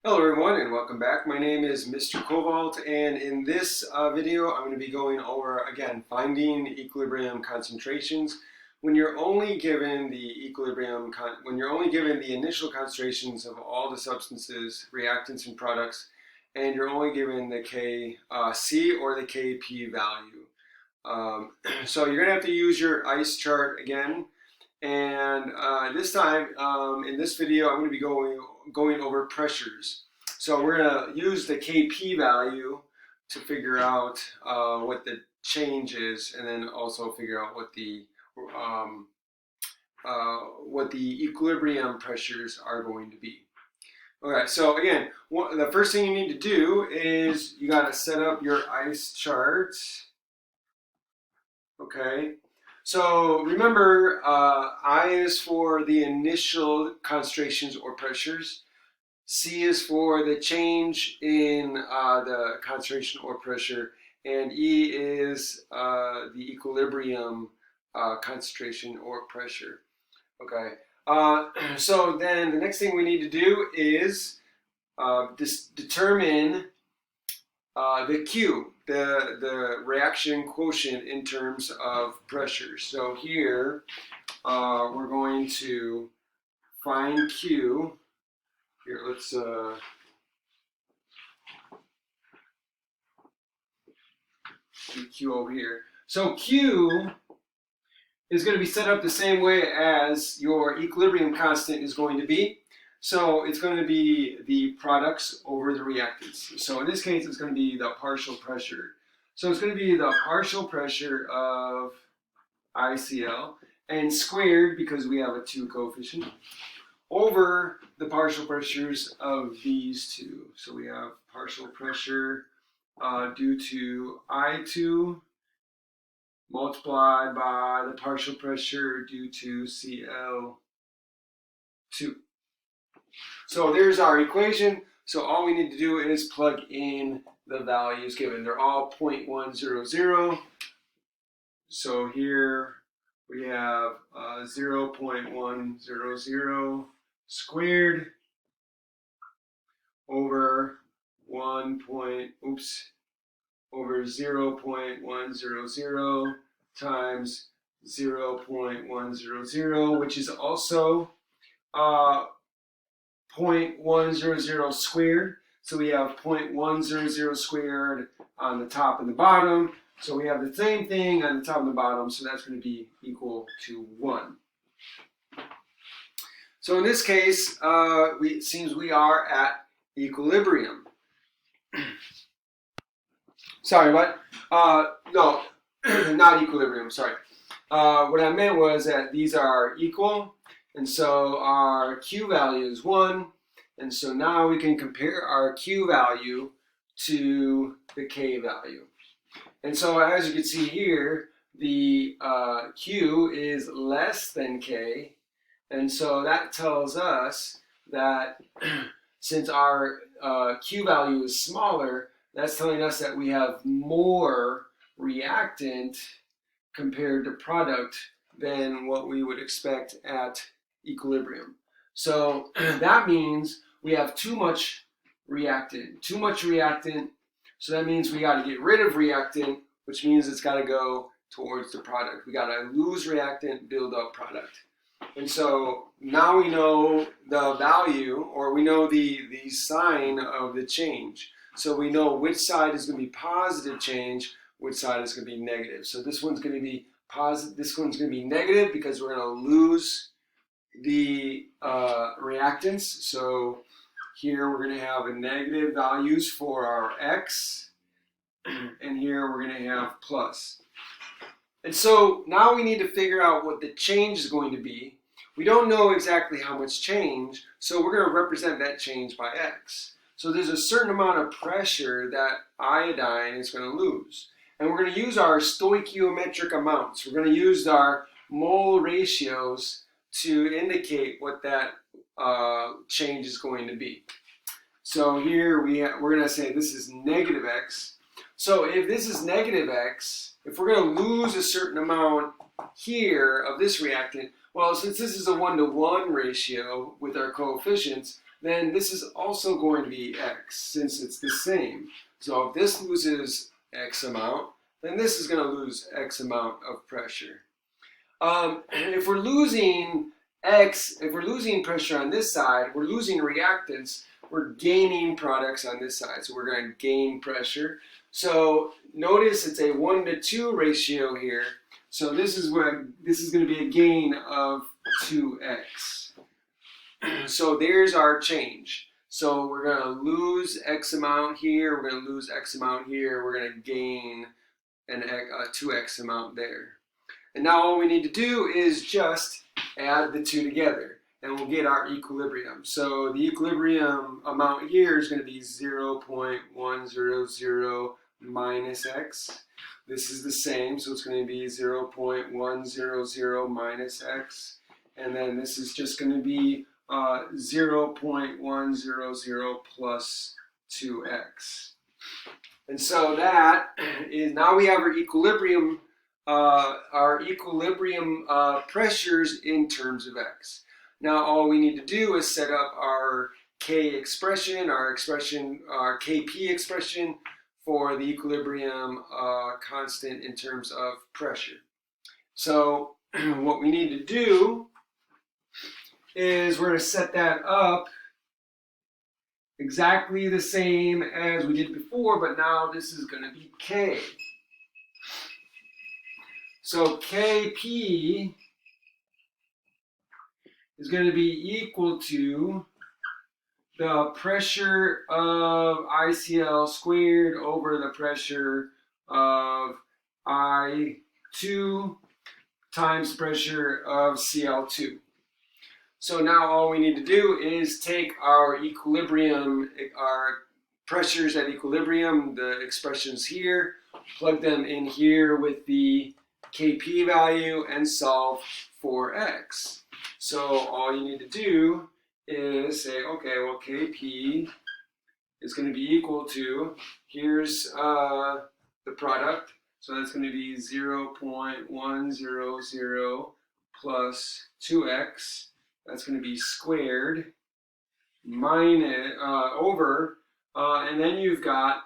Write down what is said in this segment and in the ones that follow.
Hello everyone and welcome back. My name is Mr. Cobalt, and in this video I'm going to be going over again finding equilibrium concentrations when you're only given the initial concentrations of all the substances, reactants and products, and you're only given the C or the Kp value. So you're going to have to use your ice chart again. And this time, in this video, I'm going to be going over pressures. So we're going to use the Kp value to figure out what the change is, and then also figure out what the equilibrium pressures are going to be. Okay, so again, the first thing you need to do is you got to set up your ice chart. Okay. So remember, I is for the initial concentrations or pressures. C is for the change in the concentration or pressure. And E is the equilibrium concentration or pressure. Okay. So then the next thing we need to do is determine the Q, the reaction quotient in terms of pressure. So here we're going to find Q. Here, let's do Q over here. So Q is going to be set up the same way as your equilibrium constant is going to be. So it's going to be the products over the reactants. So in this case, it's going to be the partial pressure. So it's going to be the partial pressure of ICl and squared, because we have a 2 coefficient, over the partial pressures of these two. So we have partial pressure due to I2 multiplied by the partial pressure due to Cl2. So there's our equation. So all we need to do is plug in the values given. They're all 0.100. So here we have 0.100 squared over over 0.100 times 0.100, which is also 0.100 squared. So we have 0.100 squared on the top and the bottom. So we have the same thing on the top and the bottom. So that's going to be equal to 1. So in this case, it seems we are at equilibrium. Sorry, what? No, not equilibrium, sorry. What I meant was that these are equal, and so our Q value is 1, and so now we can compare our Q value to the K value. And so as you can see here, the Q is less than K, and so that tells us that since our Q value is smaller, that's telling us that we have more reactant compared to product than what we would expect at equilibrium. So that means we have too much reactant. So that means we got to get rid of reactant, which means it's got to go towards the product. We got to lose reactant, build up product. And so now we know the value, or we know the sign of the change. So we know which side is going to be positive change, which side is going to be negative. So this one's going to be positive, this one's going to be negative because we're going to lose the reactants. So here we're going to have a negative values for our X, and here we're going to have plus. And so now we need to figure out what the change is going to be. We don't know exactly how much change, so we're going to represent that change by X. So there's a certain amount of pressure that iodine is going to lose. And we're going to use our stoichiometric amounts. We're going to use our mole ratios to indicate what that change is going to be. So here we're going to say this is negative X. So if this is negative X, if we're going to lose a certain amount here of this reactant, well, since this is a 1-to-1 ratio with our coefficients, then this is also going to be x, since it's the same. So if this loses x amount, then this is going to lose x amount of pressure. If we're losing pressure on this side, we're losing reactants, we're gaining products on this side. So we're going to gain pressure. So notice it's a 1:2 ratio here. So this is going to be a gain of 2x. So there's our change. So we're going to lose x amount here, we're going to lose x amount here, we're going to gain a 2x amount there. And now all we need to do is just add the two together, and we'll get our equilibrium. So the equilibrium amount here is going to be 0.100 minus x. This is the same, so it's going to be 0.100 minus x. And then this is just going to be 0.100 plus 2x. And so that is, now we have our equilibrium pressures in terms of x. Now all we need to do is set up our K expression, our Kp expression for the equilibrium constant in terms of pressure. So what we need to do is we're going to set that up exactly the same as we did before, but now this is going to be K. So Kp is going to be equal to the pressure of ICL squared over the pressure of I2 times pressure of Cl2. So now all we need to do is take our equilibrium, our pressures at equilibrium, the expressions here, plug them in here with the Kp value and solve for x. So all you need to do is say, okay, well, Kp is going to be equal to, here's the product, so that's going to be 0.100 plus 2x, that's going to be squared, minus, over, and then you've got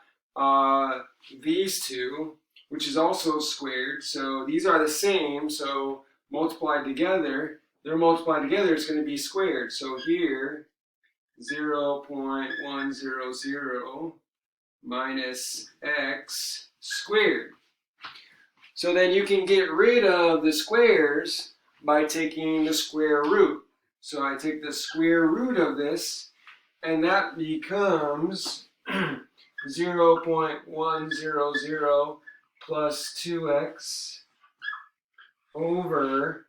these two, which is also squared, so these are the same, so multiplied together, it's going to be squared. So here, 0.100 minus x squared. So then you can get rid of the squares by taking the square root. So I take the square root of this, and that becomes 0.100 plus 2x over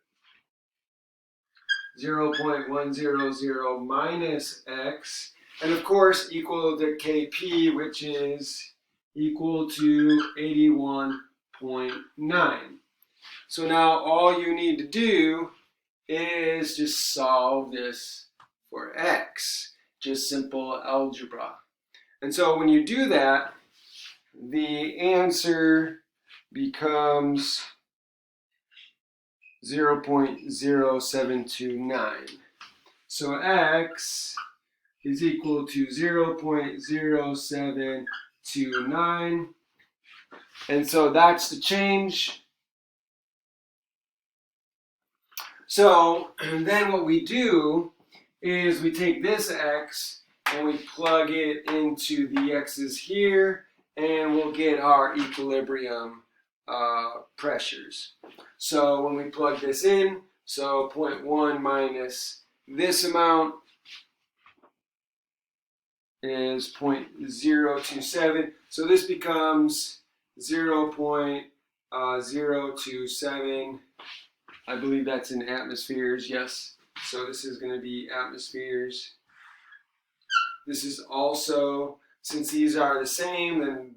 0.100 minus x, and of course equal to Kp, which is equal to 81.9. So now all you need to do is just solve this for x, just simple algebra. And so when you do that, the answer becomes 0.0729. So x is equal to 0.0729. And so that's the change. So then what we do is we take this x and we plug it into the x's here, and we'll get our equilibrium pressures. So when we plug this in, so 0.1 minus this amount is 0.027. So this becomes 0.027. I believe that's in atmospheres, yes. So this is going to be atmospheres. This is also, since these are the same, then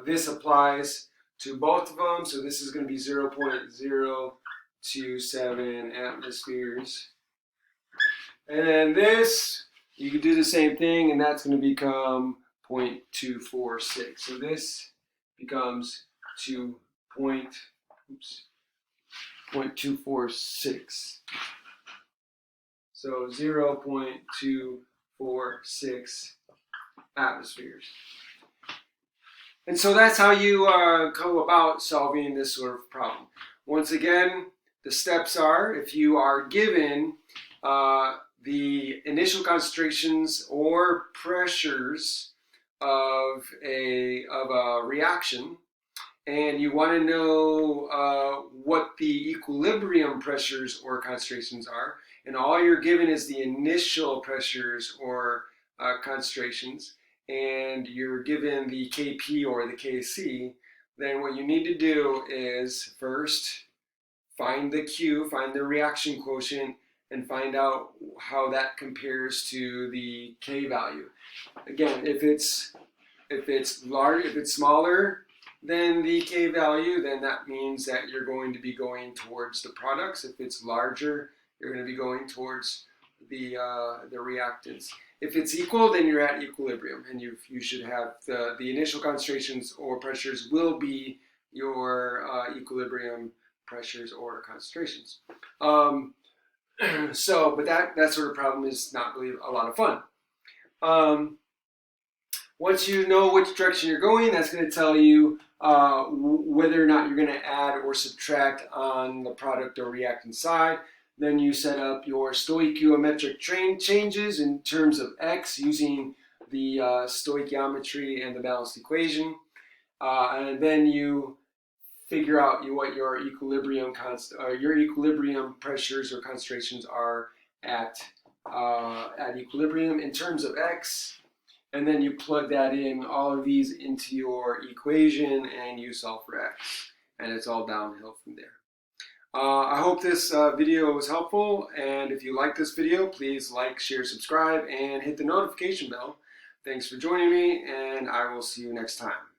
this applies to both of them. So this is going to be 0.027 atmospheres. And then this, you could do the same thing, and that's going to become 0.246. So this becomes 0.246. So 0.246 0.46 atmospheres. And so that's how you go about solving this sort of problem. Once again, the steps are, if you are given the initial concentrations or pressures of a reaction, and you want to know what the equilibrium pressures or concentrations are, and all you're given is the initial pressures or concentrations, and you're given the Kp or the Kc, then what you need to do is first find the Q, find the reaction quotient, and find out how that compares to the K value. Again, if it's smaller than the K value, then that means that you're going to be going towards the products. If it's larger, you're going to be going towards the reactants. If it's equal, then you're at equilibrium, and you should have the initial concentrations or pressures will be your equilibrium pressures or concentrations. But that sort of problem is not really a lot of fun. Once you know which direction you're going, that's going to tell you whether or not you're going to add or subtract on the product or reactant side. Then you set up your stoichiometric changes in terms of x using the stoichiometry and the balanced equation. And then you figure out what your equilibrium pressures or concentrations are at equilibrium in terms of x. And then you plug that in, all of these into your equation, and you solve for x. And it's all downhill from there. I hope this video was helpful, and if you like this video, please like, share, subscribe, and hit the notification bell. Thanks for joining me, and I will see you next time.